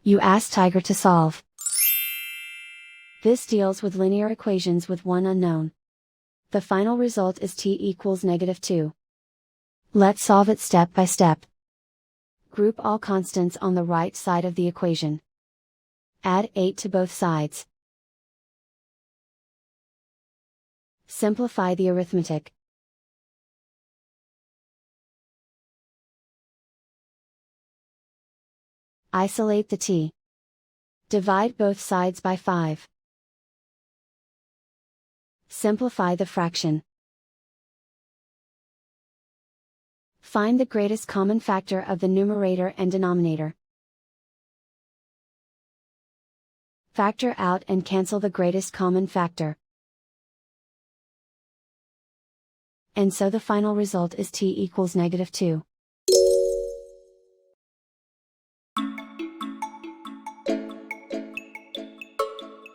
You ask Tiger to solve. This deals with linear equations with one unknown. The final result is t equals -2. Let's solve it step by step. Group all constants on the right side of the equation. Add 8 to both sides. Simplify the arithmetic. Isolate the t. Divide both sides by 5. Simplify the fraction. Find the greatest common factor of the numerator and denominator. Factor out and cancel the greatest common factor. And so the final result is t equals -2.